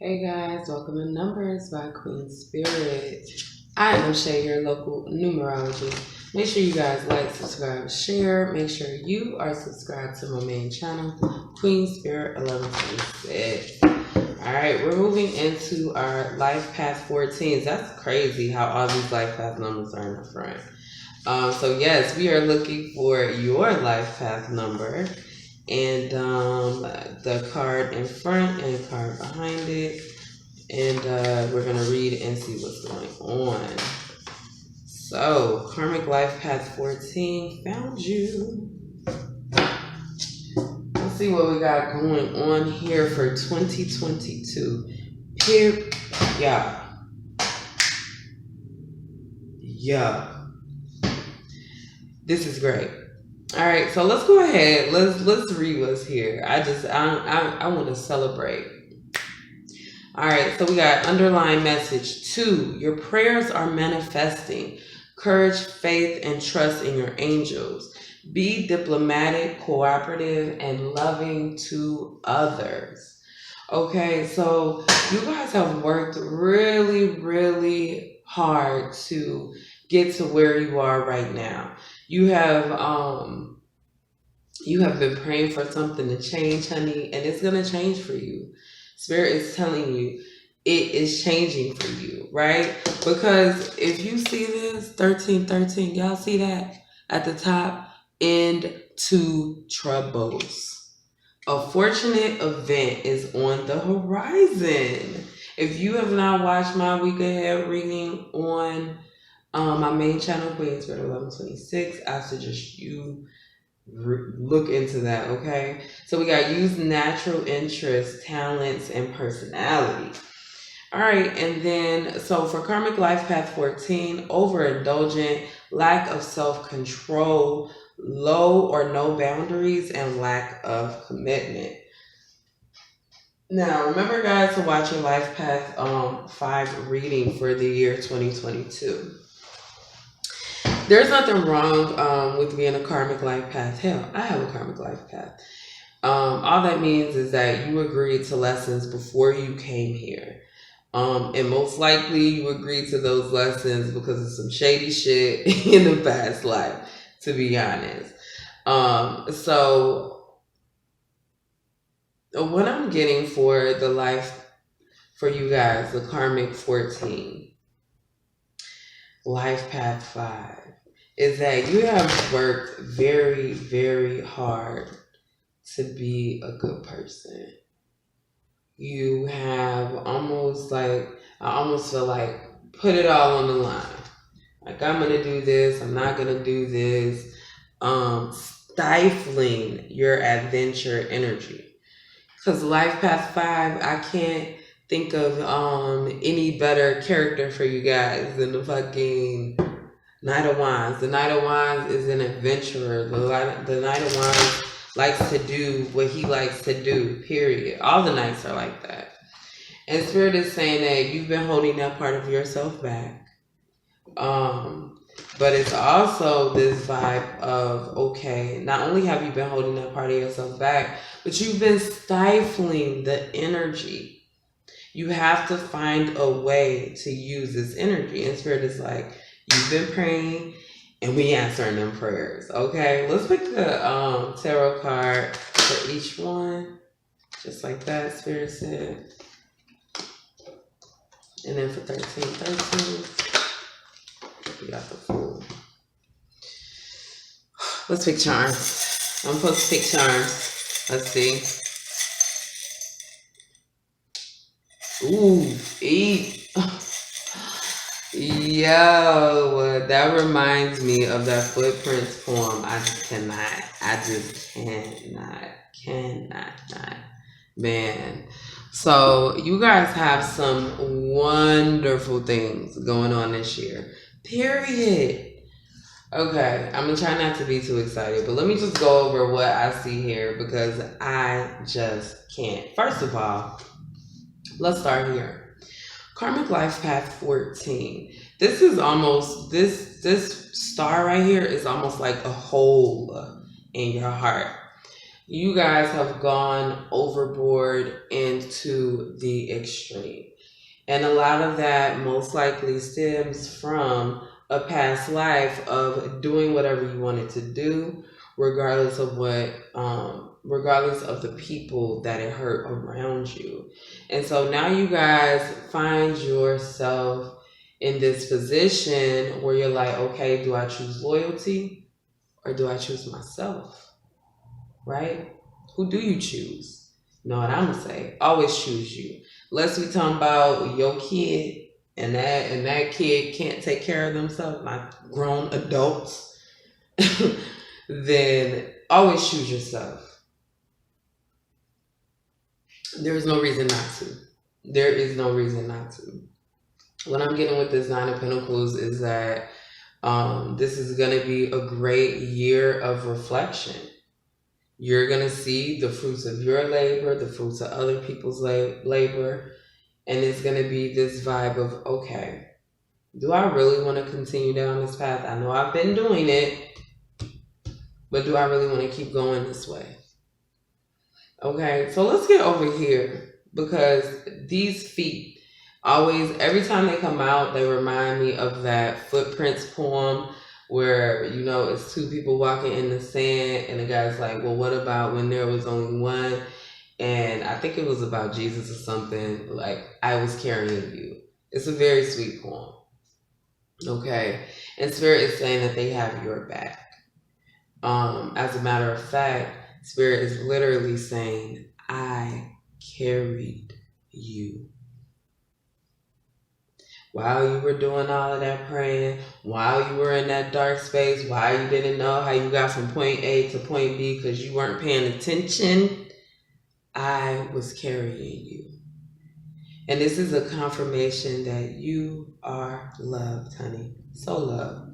Hey guys, welcome to Numbers by Queen Spirit. I am Shay, your local numerologist. Make sure you guys like, subscribe, share. Make sure you are subscribed to my main channel, Queen Spirit 1126. Alright, we're moving into our life path 14s. That's crazy how all these life path numbers are in the front. So yes, we are looking for your life path number. And the card in front and the card behind it. And we're going to read and see what's going on. So, Karmic Life Path 14 found you. Let's see what we got going on here for 2022. Yeah. This is great. All right, so let's go ahead. Let's read what's here. I want to celebrate. All right, so we got underlying message 2. Your prayers are manifesting. Courage, faith, and trust in your angels. Be diplomatic, cooperative, and loving to others. Okay, so you guys have worked really, really hard to get to where you are right now. You have been praying for something to change, honey, and it's gonna change for you. Spirit is telling you it is changing for you, right? Because if you see this 1313, y'all see that at the top? End to troubles. A fortunate event is on the horizon. If you have not watched my week ahead reading on my main channel, Queen Spirit 1126, I suggest you look into that, okay? So we got use natural interests, talents, and personality. All right, and then so for Karmic Life Path 14, overindulgent, lack of self-control, low or no boundaries, and lack of commitment. Now, remember, guys, to watch your Life Path 5 reading for the year 2022. There's nothing wrong with being a karmic life path. Hell, I have a karmic life path. All that means is that you agreed to lessons before you came here. And most likely you agreed to those lessons because of some shady shit in the past life, to be honest. So what I'm getting for the life for you guys, the karmic 14, life path 5, is that you have worked very, very hard to be a good person. You have almost I feel like put it all on the line. Like, I'm going to do this, I'm not going to do this. Stifling your adventure energy. Because Life Path 5, I can't think of any better character for you guys than the fucking Knight of Wands. The Knight of Wands is an adventurer. The Knight of Wands likes to do what he likes to do, period. All the Knights are like that. And Spirit is saying that you've been holding that part of yourself back. But it's also this vibe of, okay, not only have you been holding that part of yourself back, but you've been stifling the energy. You have to find a way to use this energy. And Spirit is like, you've been praying, and we answering them prayers. Okay, let's pick the tarot card for each one, just like that. Spirit said, and then for 1313, we got the Fool. Let's pick charms. I'm supposed to pick charms. Let's see. Ooh, 8. Yo, that reminds me of that Footprints poem. I just cannot. Man. So you guys have some wonderful things going on this year. Period. Okay, I'm going to try not to be too excited, but let me just go over what I see here because I just can't. First of all, let's start here. Karmic Life Path 14. This is almost, this star right here is almost like a hole in your heart. You guys have gone overboard into the extreme. And a lot of that most likely stems from a past life of doing whatever you wanted to do, regardless of regardless of the people that it hurt around you. And so now you guys find yourself in this position where you're like, okay, do I choose loyalty or do I choose myself? Right? Who do you choose? You know what I'm gonna say? Always choose you. Unless we talking about your kid and that kid can't take care of themselves, like grown adults, then always choose yourself. There is no reason not to. There is no reason not to. What I'm getting with this Nine of Pentacles is that this is going to be a great year of reflection. You're going to see the fruits of your labor, the fruits of other people's labor, and it's going to be this vibe of, okay, do I really want to continue down this path? I know I've been doing it, but do I really want to keep going this way? Okay, so let's get over here, because these feet always, every time they come out, they remind me of that Footprints poem where, you know, it's two people walking in the sand and the guy's like, well, what about when there was only one? And I think it was about Jesus or something, like, I was carrying you. It's a very sweet poem. Okay, and Spirit is saying that they have your back. As a matter of fact, Spirit is literally saying, I carried you. While you were doing all of that praying, while you were in that dark space, while you didn't know how you got from point A to point B because you weren't paying attention, I was carrying you. And this is a confirmation that you are loved, honey. So loved.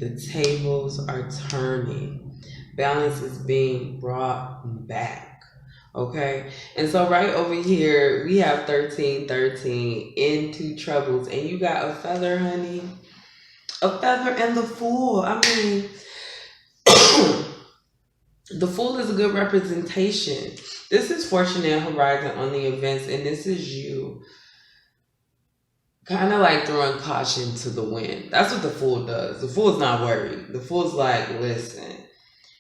The tables are turning. Balance is being brought back. Okay? And so right over here, we have 1313 into troubles. And you got a feather, honey. A feather and the Fool. I mean, the Fool is a good representation. This is Fortune and Horizon on the events, and this is you kind of like throwing caution to the wind. That's what the Fool does. The Fool's not worried. The Fool's like, listen,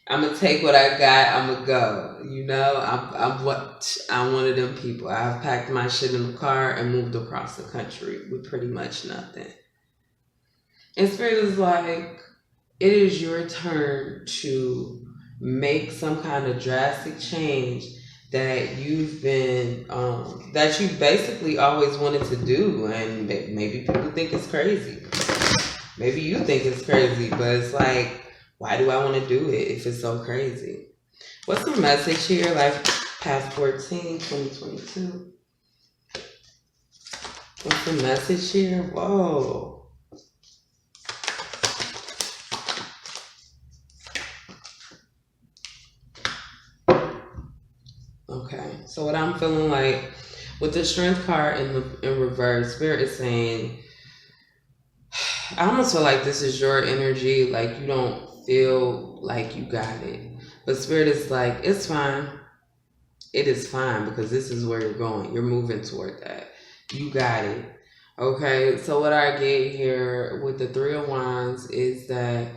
I'm gonna take what I got. I'm gonna go. You know, I'm one of them people. I've packed my shit in the car and moved across the country with pretty much nothing. And Spirit is like, it is your turn to make some kind of drastic change that you've been, that you basically always wanted to do. And maybe people think it's crazy. Maybe you think it's crazy, but it's like, why do I want to do it if it's so crazy? What's the message here? Like past 14, 2022. What's the message here? Whoa. Okay, so what I'm feeling like with the Strength card in reverse, Spirit is saying, I almost feel like this is your energy, like you don't feel like you got it. But Spirit is like, it's fine. It is fine because this is where you're going. You're moving toward that. You got it. Okay, so what I get here with the Three of Wands is that,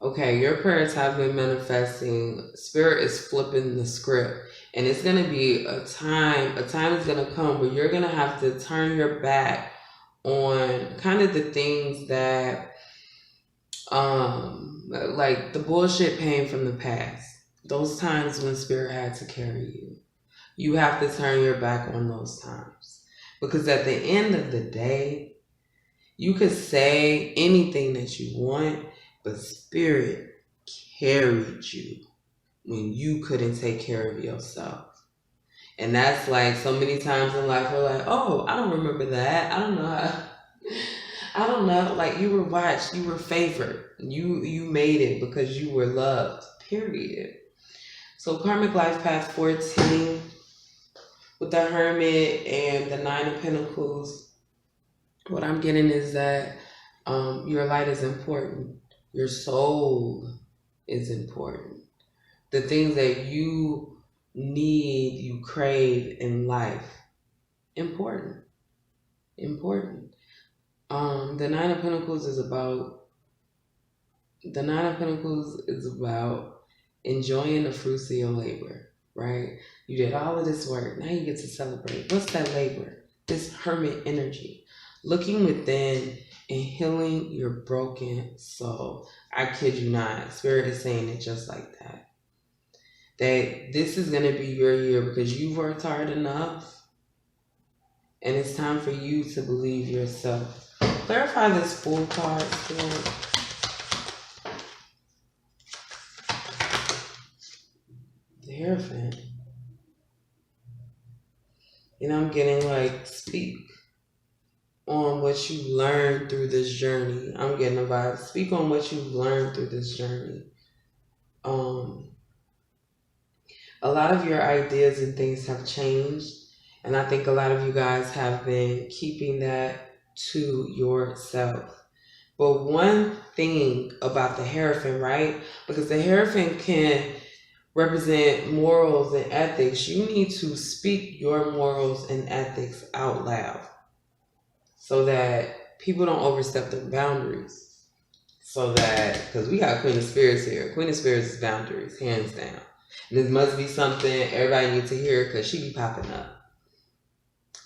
okay, your prayers have been manifesting. Spirit is flipping the script. And it's going to be a time is going to come where you're going to have to turn your back on kind of the things that, like the bullshit pain from the past. Those times when Spirit had to carry you. You have to turn your back on those times. Because at the end of the day, you could say anything that you want, but Spirit carried you when you couldn't take care of yourself. And that's like so many times in life we're like, oh, I don't remember that. I don't know. Like you were watched, you were favored. You made it because you were loved. Period. So Karmic Life Path 14 with the Hermit and the Nine of Pentacles. What I'm getting is that your light is important. Your soul is important. the things that you need, you crave in life. Important. Important. The Nine of Pentacles is about enjoying the fruits of your labor, right? You did all of this work. Now you get to celebrate. What's that labor? This hermit energy. Looking within and healing your broken soul. I kid you not. Spirit is saying it just like that. That this is going to be your year because you've worked hard enough. And it's time for you to believe yourself. Clarify this Fool card, Spirit. The Hierophant. And I'm getting like, speak on what you learned through this journey. I'm getting a vibe. Speak on what you've learned through this journey. A lot of your ideas and things have changed. And I think a lot of you guys have been keeping that to yourself. But one thing about the Hierophant, right? Because the Hierophant can represent morals and ethics. You need to speak your morals and ethics out loud so that people don't overstep their boundaries. So that, because we got Queen of Spirits here. Queen of Spirits is boundaries, hands down. And this must be something everybody needs to hear because she be popping up.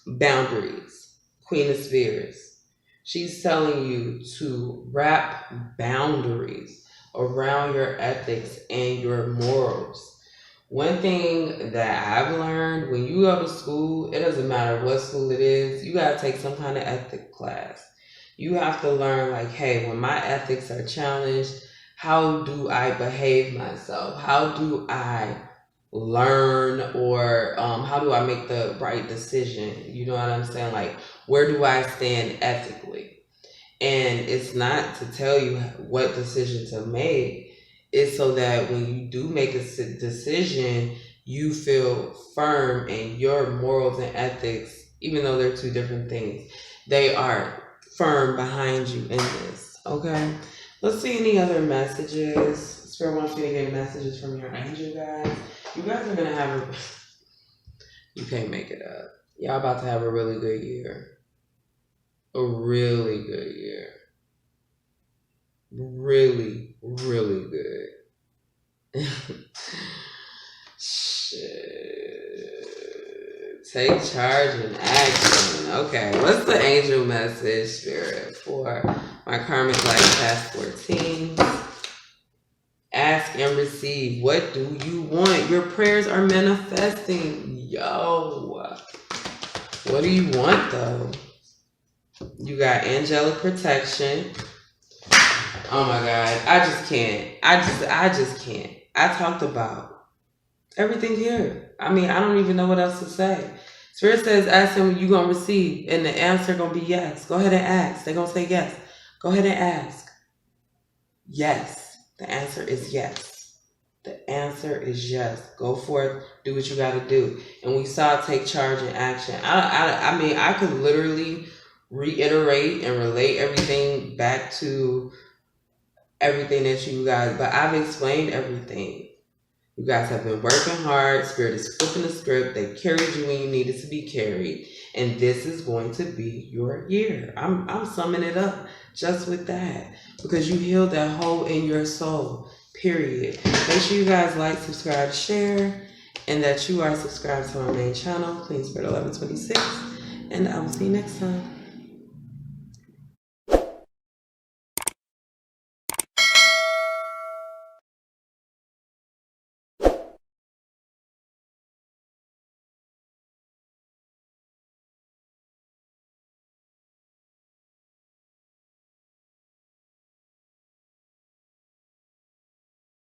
Boundaries. Queen of Spirits. She's telling you to wrap boundaries around your ethics and your morals. One thing that I've learned, when you go to school, it doesn't matter what school it is, you got to take some kind of ethic class. You have to learn like, hey, when my ethics are challenged, how do I behave myself? How do I learn, or how do I make the right decision? You know what I'm saying? Like, where do I stand ethically? And it's not to tell you what decision to make. It's so that when you do make a decision, you feel firm in your morals and ethics, even though they're two different things. They are firm behind you in this, okay? Let's see any other messages. Spirit wants you to get messages from your angel guys. You guys are going to have you can't make it up. Y'all about to have a really good year. A really good year. Really, really good. Shit. Take charge and action. Okay, what's the angel message, Spirit, for my Karmic Life Past 14? Ask and receive. What do you want? Your prayers are manifesting. Yo. What do you want, though? You got angelic protection. Oh, my God. I just can't. I just can't. I talked about everything here. I mean, I don't even know what else to say. Spirit says, ask him, you going to receive. And the answer going to be yes. Go ahead and ask. They're going to say yes. Go ahead and ask. Yes. The answer is yes. The answer is yes. Go forth, do what you got to do. And we saw take charge and action. I mean, I could literally reiterate and relate everything back to everything that you guys, but I've explained everything. You guys have been working hard. Spirit is flipping the script. They carried you when you needed to be carried. And this is going to be your year. I'm summing it up just with that. Because you healed that hole in your soul. Period. Make sure you guys like, subscribe, share. And that you are subscribed to my main channel, Queen Spirit 1126. And I will see you next time.